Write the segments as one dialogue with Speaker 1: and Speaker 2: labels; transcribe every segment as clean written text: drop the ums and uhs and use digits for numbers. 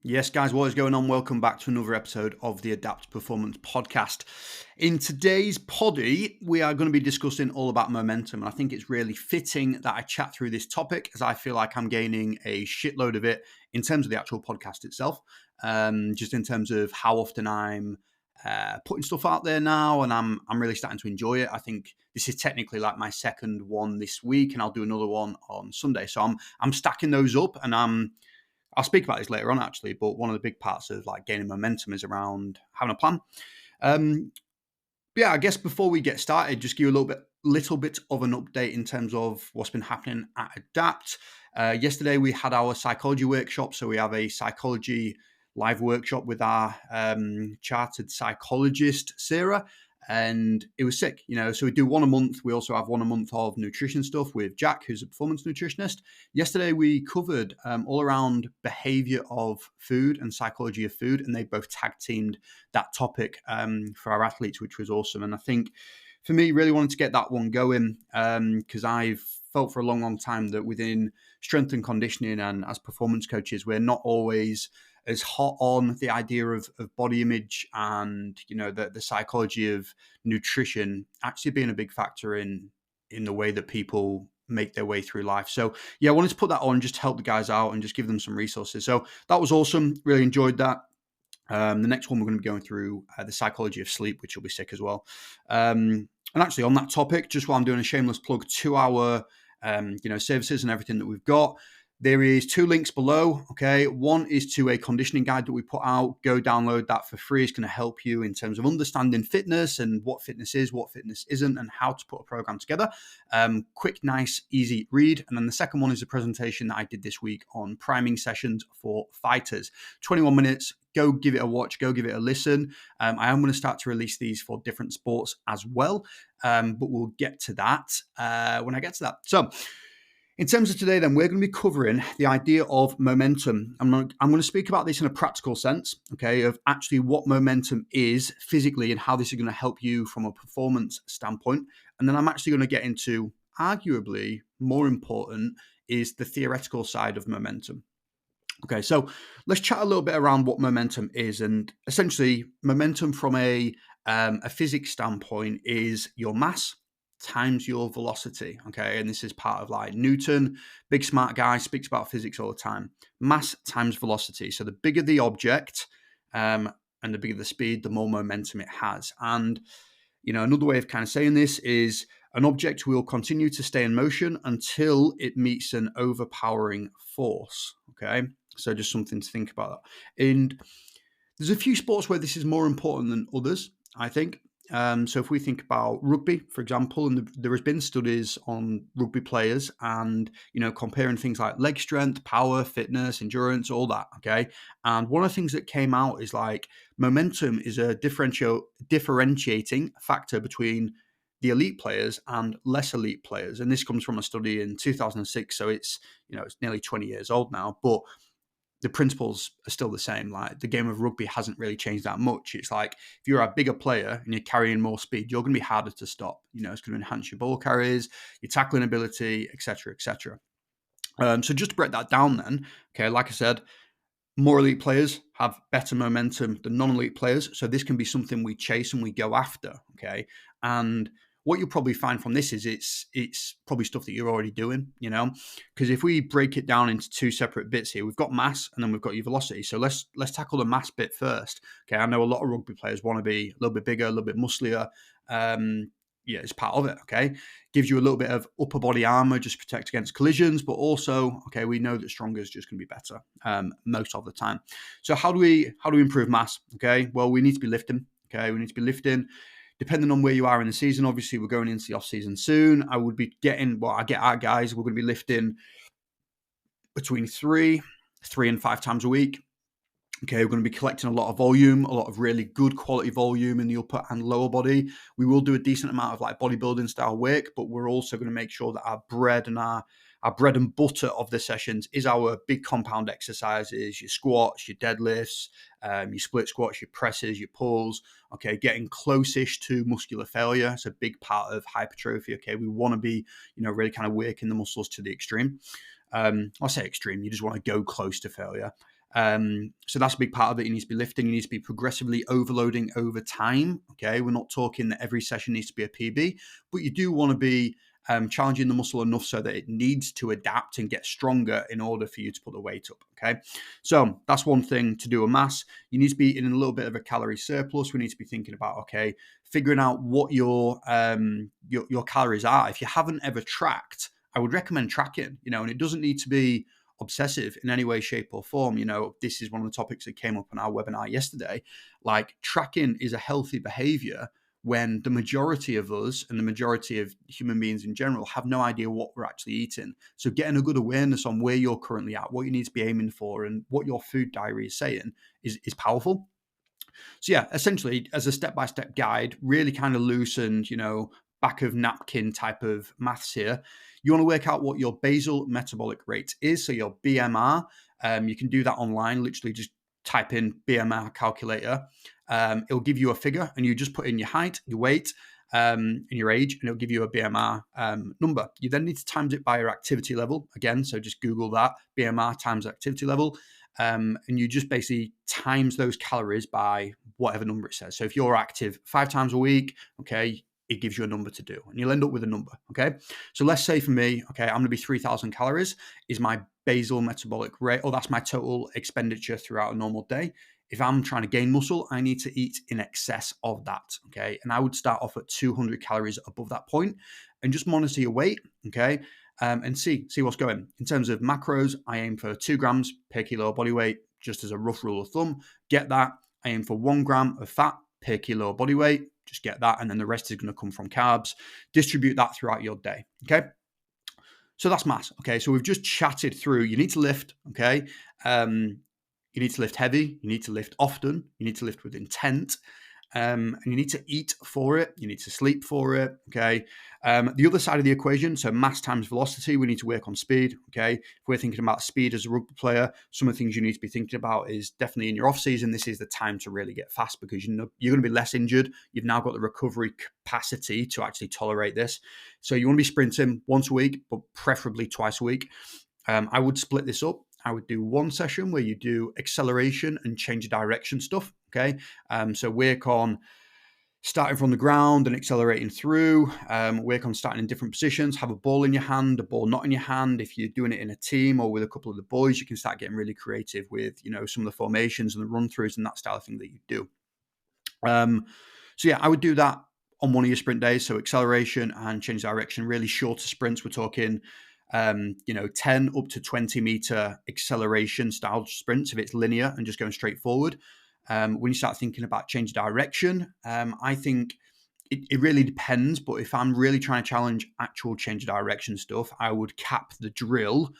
Speaker 1: Yes, guys, what is going on? Welcome back to another episode of the Adapt Performance Podcast. In today's poddy, we are going to be discussing all about momentum. And I think it's really fitting that I chat through this topic as I feel like I'm gaining a shitload of it in terms of the actual podcast itself, just in terms of how often I'm putting stuff out there now, and I'm really starting to enjoy it. I think this is technically like my second one this week, and I'll do another one on Sunday. So I'm stacking those up, and I'll speak about this later on, actually, but one of the big parts of like gaining momentum is around having a plan. Um, yeah, I guess before we get started, just give you a little bit of an update in terms of what's been happening at Adapt. Yesterday we had our psychology workshop, so we have a psychology live workshop with our chartered psychologist Sarah, and it was sick. So we do one a month. We also have one a month of nutrition stuff with Jack, who's a performance nutritionist. Yesterday we covered all around behavior of food and psychology of food, and they both tag teamed that topic for our athletes, which was awesome. And I think for me, really wanted to get that one going because I've felt for a long time that within strength and conditioning and as performance coaches, we're not always as hot on the idea of body image and the psychology of nutrition actually being a big factor in the way that people make their way through life. So yeah, I wanted to put that on just to help the guys out and just give them some resources. So that was awesome. Really enjoyed that. The next one we're going to be going through the psychology of sleep, which will be sick as well. And actually on that topic, just while I'm doing a shameless plug to our services and everything that we've got, there is 2 links below. Okay, one is to a conditioning guide that we put out. Go download that for free. It's going to help you in terms of understanding fitness and what fitness is, what fitness isn't, and how to put a program together. Quick, nice, easy read. And then the second one is a presentation that I did this week on priming sessions for fighters. 21 minutes. Go give it a watch. Go give it a listen. I am going to start to release these for different sports as well, but we'll get to that when I get to that. So in terms of today, then, we're going to be covering the idea of momentum. I'm going to speak about this in a practical sense, okay, of actually what momentum is physically and how this is going to help you from a performance standpoint. And then I'm actually going to get into, arguably more important, is the theoretical side of momentum. Okay, so let's chat a little bit around what momentum is. And essentially, momentum from a physics standpoint is your mass times your velocity. Okay, and this is part of like Newton, big smart guy, speaks about physics all the time. Mass times velocity. So the bigger the object and the bigger the speed, the more momentum it has. And another way of kind of saying this is an object will continue to stay in motion until it meets an overpowering force. Okay, so just something to think about. And there's a few sports where this is more important than others, I think. So if we think about rugby, for example, and there has been studies on rugby players and, comparing things like leg strength, power, fitness, endurance, all that, okay? And one of the things that came out is like momentum is a differentiating factor between the elite players and less elite players. And this comes from a study in 2006, so it's nearly 20 years old now, but the principles are still the same. Like the game of rugby hasn't really changed that much. It's like if you're a bigger player and you're carrying more speed, you're going to be harder to stop. It's going to enhance your ball carries, your tackling ability, etc., etc. So just to break that down then, okay, like I said, more elite players have better momentum than non-elite players. So this can be something we chase and we go after, okay? And what you'll probably find from this is it's probably stuff that you're already doing, because if we break it down into 2 separate bits here, we've got mass and then we've got your velocity. So let's tackle the mass bit first. Okay, I know a lot of rugby players want to be a little bit bigger, a little bit musclier. Yeah, it's part of it, okay? Gives you a little bit of upper body armor, just protect against collisions, but also, okay, we know that stronger is just going to be better most of the time. So how do we improve mass? Okay, well, we need to be lifting. Okay, we need to be lifting. Depending on where you are in the season, obviously we're going into the off season soon. I would be I get our guys, we're going to be lifting between 3 and 5 times a week. Okay, we're going to be collecting a lot of volume, a lot of really good quality volume in the upper and lower body. We will do a decent amount of like bodybuilding style work, but we're also going to make sure that our bread and butter of the sessions is our big compound exercises, your squats, your deadlifts, your split squats, your presses, your pulls. Okay, getting close-ish to muscular failure. It's a big part of hypertrophy. Okay, we want to be, really kind of working the muscles to the extreme. I'll say extreme. You just want to go close to failure. So that's a big part of it. You need to be lifting. You need to be progressively overloading over time. Okay, we're not talking that every session needs to be a PB, but you do want to be challenging the muscle enough so that it needs to adapt and get stronger in order for you to put the weight up. Okay, so that's one thing to do a mass. You need to be in a little bit of a calorie surplus. We need to be thinking about, okay, figuring out what your calories are. If you haven't ever tracked, I would recommend tracking. And it doesn't need to be obsessive in any way, shape, or form. This is one of the topics that came up on our webinar yesterday. Like, tracking is a healthy behavior when the majority of us and the majority of human beings in general have no idea what we're actually eating. So getting a good awareness on where you're currently at, what you need to be aiming for, and what your food diary is saying is powerful. So yeah, essentially, as a step-by-step guide, really kind of loosened, back of napkin type of maths here. You want to work out what your basal metabolic rate is, so your BMR. You can do that online, literally just type in BMR calculator. It'll give you a figure, and you just put in your height, your weight, and your age, and it'll give you a BMR number. You then need to times it by your activity level. Again, so just Google that, BMR times activity level. And you just basically times those calories by whatever number it says. So if you're active 5 times a week, okay, it gives you a number to do, and you'll end up with a number. Okay, so let's say for me, okay, I'm going to be 3,000 calories is my basal metabolic rate, or that's my total expenditure throughout a normal day. If I'm trying to gain muscle, I need to eat in excess of that. Okay, and I would start off at 200 calories above that point, and just monitor your weight. Okay. And see what's going. In terms of macros, I aim for 2 grams per kilo body weight, just as a rough rule of thumb. Get that. I aim for 1 gram of fat per kilo body weight. Just get that. And then the rest is going to come from carbs. Distribute that throughout your day. Okay. So that's mass. Okay. So we've just chatted through. You need to lift. Okay. You need to lift heavy. You need to lift often. You need to lift with intent. And you need to eat for it. You need to sleep for it. Okay. The other side of the equation, so mass times velocity, we need to work on speed. Okay. If we're thinking about speed as a rugby player, some of the things you need to be thinking about is definitely in your off season. This is the time to really get fast because you're going to be less injured. You've now got the recovery capacity to actually tolerate this. So you want to be sprinting once a week, but preferably twice a week. I would split this up. I would do one session where you do acceleration and change direction stuff. Okay. So work on starting from the ground and accelerating through. Work on starting in different positions. Have a ball in your hand, a ball not in your hand. If you're doing it in a team or with a couple of the boys, you can start getting really creative with, some of the formations and the run throughs and that style of thing that you do. So yeah, I would do that on one of your sprint days. So acceleration and change direction, really shorter sprints. We're talking 10 up to 20 meter acceleration style sprints if it's linear and just going straight forward. When you start thinking about change direction, I think it really depends. But if I'm really trying to challenge actual change direction stuff, I would cap the drill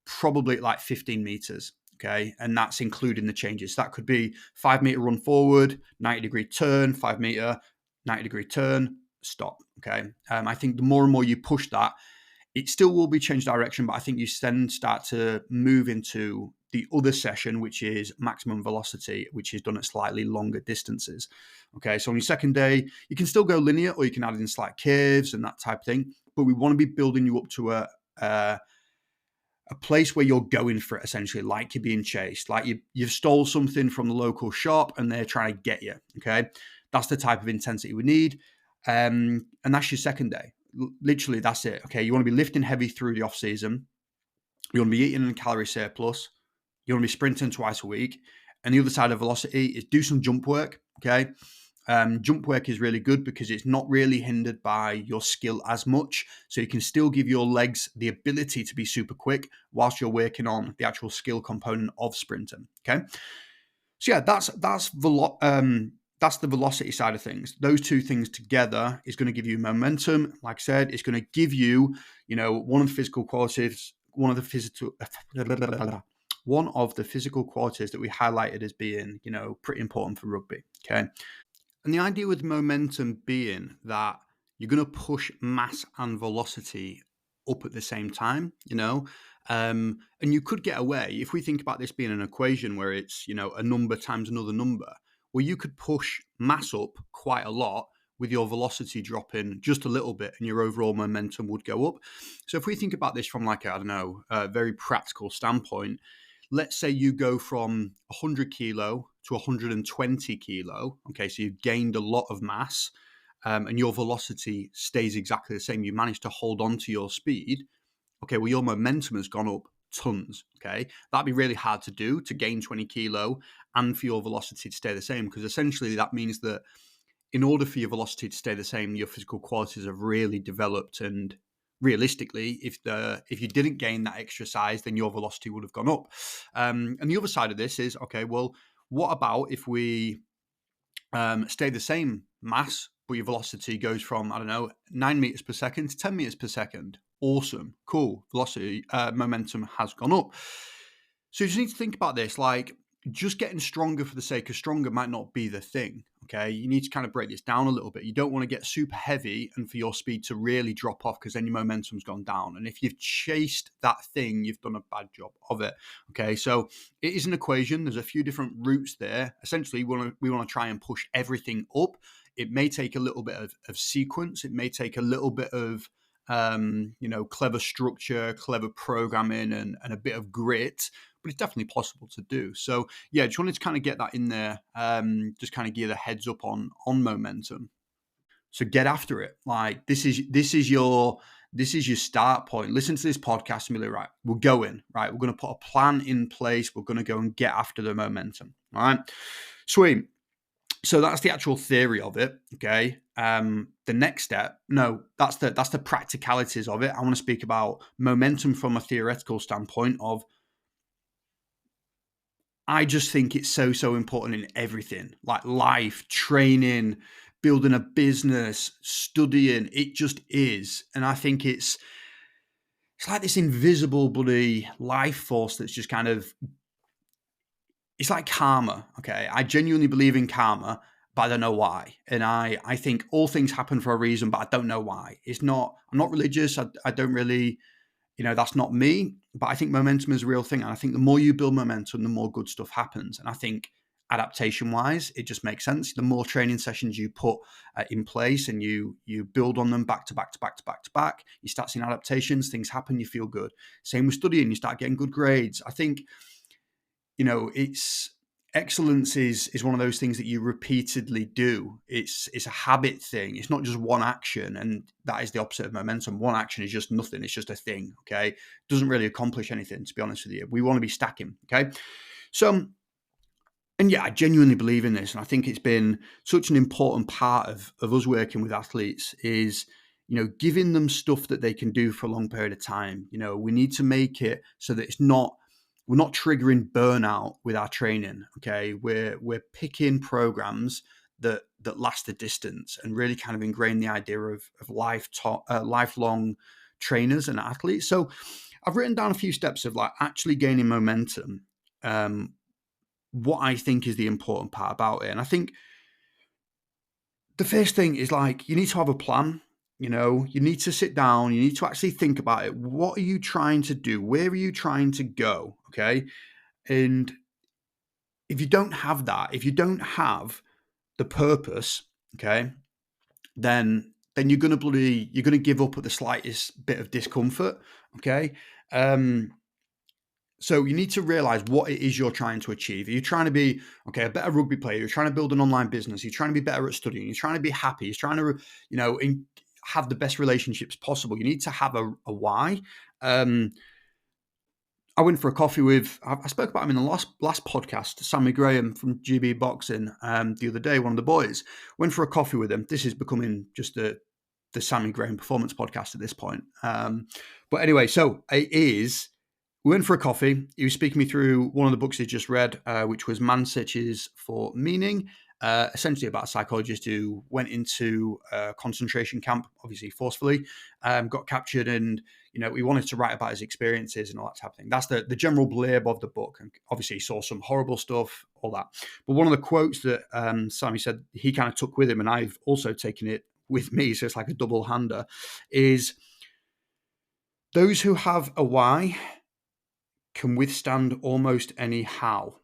Speaker 1: probably at like 15 meters. Okay. And that's including the changes. That could be 5 meter run forward, 90-degree turn, 5 meter, 90-degree turn, stop. Okay. I think the more and more you push that, it still will be change direction, but I think you then start to move into the other session, which is maximum velocity, which is done at slightly longer distances. Okay, so on your second day, you can still go linear or you can add in slight curves and that type of thing, but we want to be building you up to a place where you're going for it, essentially, like you're being chased, like you've stole something from the local shop and they're trying to get you. Okay, that's the type of intensity we need. And that's your second day. Literally, that's it. Okay, you want to be lifting heavy through the off season. You want to be eating in a calorie surplus. You want to be sprinting twice a week. And the other side of velocity is do some jump work. Okay, jump work is really good because it's not really hindered by your skill as much. So you can still give your legs the ability to be super quick whilst you're working on the actual skill component of sprinting. Okay, so yeah, that's the velocity side of things. Those two things together is going to give you momentum. Like I said, it's going to give you, one of the physical qualities, one of the physical qualities that we highlighted as being, pretty important for rugby. Okay. And the idea with momentum being that you're going to push mass and velocity up at the same time, and you could get away if we think about this being an equation where it's, a number times another number. Well, you could push mass up quite a lot with your velocity dropping just a little bit and your overall momentum would go up. So if we think about this from like, a very practical standpoint, let's say you go from 100 kilo to 120 kilo. Okay, so you've gained a lot of mass, and your velocity stays exactly the same. You manage to hold on to your speed. Okay, well, your momentum has gone up tons. Okay, that'd be really hard to do, to gain 20 kilo and for your velocity to stay the same, because essentially that means that in order for your velocity to stay the same, your physical qualities have really developed. And realistically, if you didn't gain that extra size, then your velocity would have gone up. And the other side of this is, okay, well, what about if we stay the same mass, but your velocity goes from, I don't know, 9 meters per second to 10 meters per second? Awesome, cool. Velocity, momentum has gone up. So you just need to think about this, like, just getting stronger for the sake of stronger might not be the thing. Okay, you need to kind of break this down a little bit. You don't want to get super heavy and for your speed to really drop off, because then your momentum's gone down. And if you've chased that thing, you've done a bad job of it. Okay, so it is an equation. There's a few different routes there. Essentially, we want to try and push everything up. It may take a little bit of sequence. It may take a little bit of clever structure, clever programming, and a bit of grit, but it's definitely possible to do. So yeah, just wanted to kind of get that in there, just kind of give the heads up on momentum. So get after it. Like, this is your start point. Listen to this podcast and be like, right, we're going, right, we're going to put a plan in place. We're going to go and get after the momentum. All right, sweet. So that's the actual theory of it. Okay. The next step, no, that's the practicalities of it. I want to speak about momentum from a theoretical standpoint of, I just think it's so important in everything, like life, training, building a business, studying. It just is. And I think it's like this invisible bloody life force that's just kind of, it's like karma. Okay. I genuinely believe in karma, but I don't know why. And I think all things happen for a reason, but I don't know why. I'm not religious. I don't really, that's not me, but I think momentum is a real thing. And I think the more you build momentum, the more good stuff happens. And I think adaptation wise, it just makes sense. The more training sessions you put in place and you build on them back to back to back to back to back, you start seeing adaptations, things happen, you feel good. Same with studying, you start getting good grades. I think, it's excellence is one of those things that you repeatedly do. It's a habit thing. It's not just one action, and that is the opposite of momentum. One action is just nothing. It's just a thing. Okay, it doesn't really accomplish anything, to be honest with you. We want to be stacking. Okay, so, and yeah, I genuinely believe in this, and I think it's been such an important part of us working with athletes is, giving them stuff that they can do for a long period of time. We need to make it so that we're not triggering burnout with our training. Okay, we're picking programs that last a distance and really kind of ingrain the idea of lifelong trainers and athletes. So I've written down a few steps of like actually gaining momentum. What I think is the important part about it, and I think the first thing is, like, you need to have a plan. You need to sit down. You need to actually think about it. What are you trying to do? Where are you trying to go? Okay. And if you don't have that, if you don't have the purpose, okay, then you're gonna give up at the slightest bit of discomfort. Okay. So you need to realize what it is you're trying to achieve. Are you trying to be, okay, a better rugby player? You're trying to build an online business. You're trying to be better at studying. You're trying to be happy. You're trying to, have the best relationships possible. You need to have a why. I went for a coffee with, I spoke about him in the last podcast, Sammy Graham from GB Boxing, the other day, one of the boys. Went for a coffee with him. This is becoming just the Sammy Graham Performance podcast at this point. But anyway, so we went for a coffee. He was speaking me through one of the books he just read, which was Man Searches for Meaning, essentially about a psychologist who went into a concentration camp, obviously forcefully, got captured, and he wanted to write about his experiences and all that type of thing. That's the general blurb of the book. And obviously he saw some horrible stuff, all that. But one of the quotes that Sammy said he kind of took with him, and I've also taken it with me, so it's like a double hander, is those who have a why can withstand almost any how.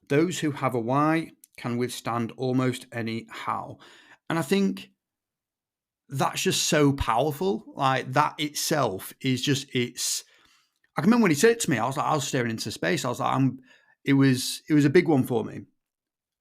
Speaker 1: Those who have a why can withstand almost any how. And I think that's just so powerful. Like, that itself is just, I can remember when he said it to me, I was staring into space. I was like, it was a big one for me.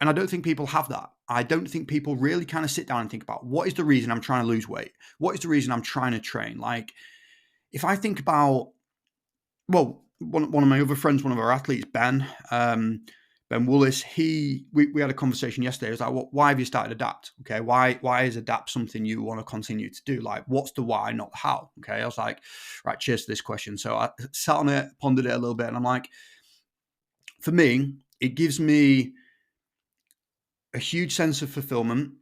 Speaker 1: And I don't think people have that. I don't think people really kind of sit down and think about what is the reason I'm trying to lose weight? What is the reason I'm trying to train? Like, if I think about, well, one of my other friends, one of our athletes, Ben Willis, we had a conversation yesterday. It was like, well, why have you started Adapt? Okay, why is Adapt something you want to continue to do? Like, what's the why, not the how? Okay, I was like, right, cheers to this question. So I sat on it, pondered it a little bit, and I'm like, for me, it gives me a huge sense of fulfillment.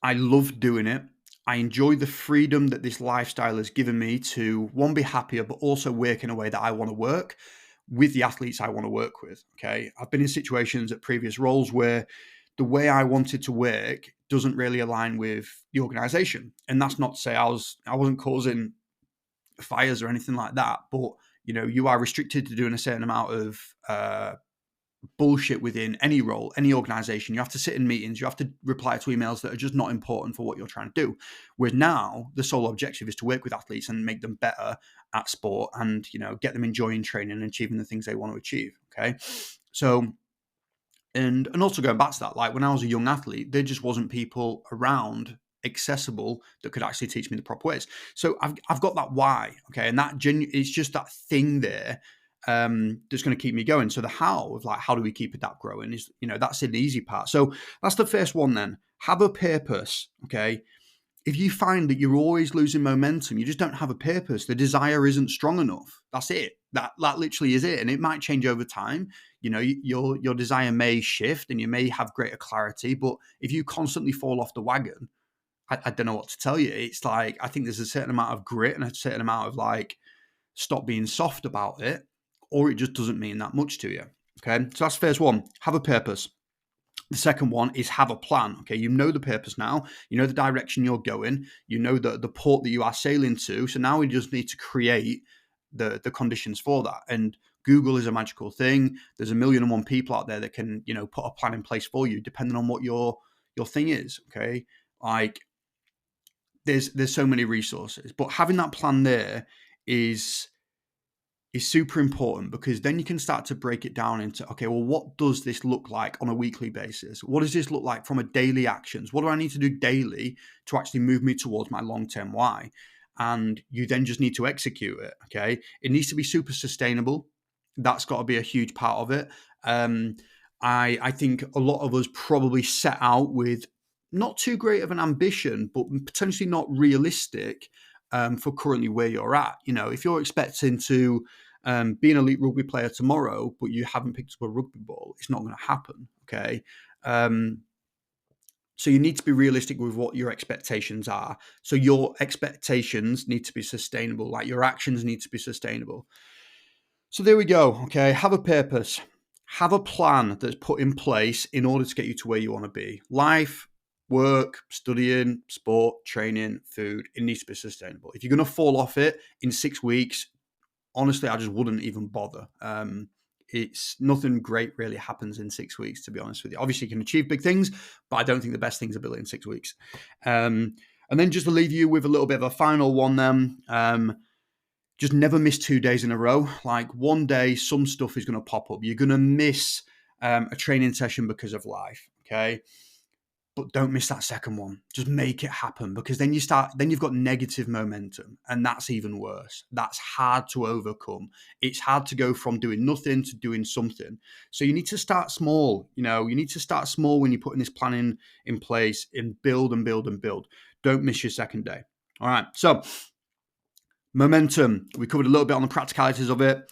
Speaker 1: I love doing it. I enjoy the freedom that this lifestyle has given me to, one, be happier, but also work in a way that I want to work with the athletes I want to work with. Okay. I've been in situations at previous roles where the way I wanted to work doesn't really align with the organization. And that's not to say I wasn't causing fires or anything like that, but you are restricted to doing a certain amount of bullshit within any role, any organization. You have to sit in meetings, you have to reply to emails that are just not important for what you're trying to do. Whereas now the sole objective is to work with athletes and make them better at sport and, get them enjoying training and achieving the things they want to achieve. Okay. So, and also going back to that, like when I was a young athlete, there just wasn't people around accessible that could actually teach me the proper ways. So I've got that why. Okay. And that it's just that thing there that's going to keep me going. So the how of like, how do we keep Adapt growing is, that's the easy part. So that's the first one then. Have a purpose, okay? If you find that you're always losing momentum, you just don't have a purpose, the desire isn't strong enough. That's it. That literally is it. And it might change over time. Your desire may shift and you may have greater clarity, but if you constantly fall off the wagon, I don't know what to tell you. It's like, I think there's a certain amount of grit and a certain amount of like, stop being soft about it, or it just doesn't mean that much to you. Okay. So that's the first one. Have a purpose. The second one is have a plan. Okay. You know the purpose now. You know the direction you're going. You know the port that you are sailing to. So now we just need to create the conditions for that. And Google is a magical thing. There's 1,000,001 people out there that can, put a plan in place for you, depending on what your thing is. Okay. Like there's so many resources, but having that plan there is super important, because then you can start to break it down into, okay, well, what does this look like on a weekly basis? What does this look like from a daily actions? What do I need to do daily to actually move me towards my long-term why? And you then just need to execute it. Okay. It needs to be super sustainable. That's got to be a huge part of it. I think a lot of us probably set out with not too great of an ambition, but potentially not realistic for currently where you're at. If you're expecting to be an elite rugby player tomorrow, but you haven't picked up a rugby ball, it's not going to happen. Okay. So you need to be realistic with what your expectations are. So your expectations need to be sustainable, like your actions need to be sustainable. So there we go. Okay. Have a purpose, have a plan that's put in place in order to get you to where you want to be. Life, work, studying, sport, training, food, it needs to be sustainable. If you're going to fall off it in 6 weeks, honestly, I just wouldn't even bother. It's nothing great really happens in 6 weeks, to be honest with you. Obviously, you can achieve big things, but I don't think the best things are built in 6 weeks. And then just to leave you with a little bit of a final one then, just never miss 2 days in a row. Like one day, some stuff is going to pop up. You're going to miss a training session because of life, okay? But don't miss that second one. Just make it happen, because then you've got negative momentum, and that's even worse. That's hard to overcome. It's hard to go from doing nothing to doing something. So you need to start small. You need to start small when you're putting this plan in place, and build and build and build. Don't miss your second day. All right. So momentum, we covered a little bit on the practicalities of it,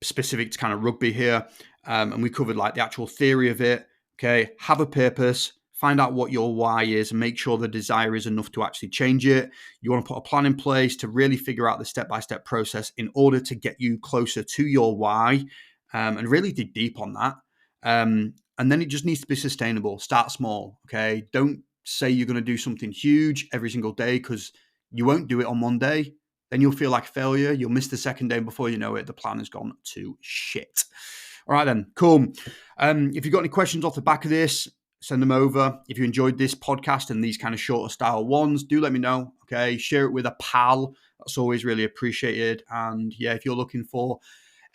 Speaker 1: specific to kind of rugby here. And we covered like the actual theory of it. Okay. Have a purpose. Find out what your why is and make sure the desire is enough to actually change it. You want to put a plan in place to really figure out the step-by-step process in order to get you closer to your why, and really dig deep on that. And then it just needs to be sustainable. Start small, okay? Don't say you're going to do something huge every single day, because you won't do it on one day. Then you'll feel like a failure. You'll miss the second day, and before you know it, the plan has gone to shit. All right then, cool. If you've got any questions off the back of this, send them over. If you enjoyed this podcast and these kind of shorter style ones, do let me know. Okay, share it with a pal. That's always really appreciated. And yeah, if you're looking for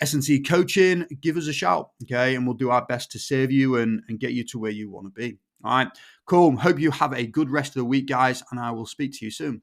Speaker 1: S&C coaching, give us a shout. Okay, and we'll do our best to serve you and get you to where you want to be. All right, cool. Hope you have a good rest of the week, guys, and I will speak to you soon.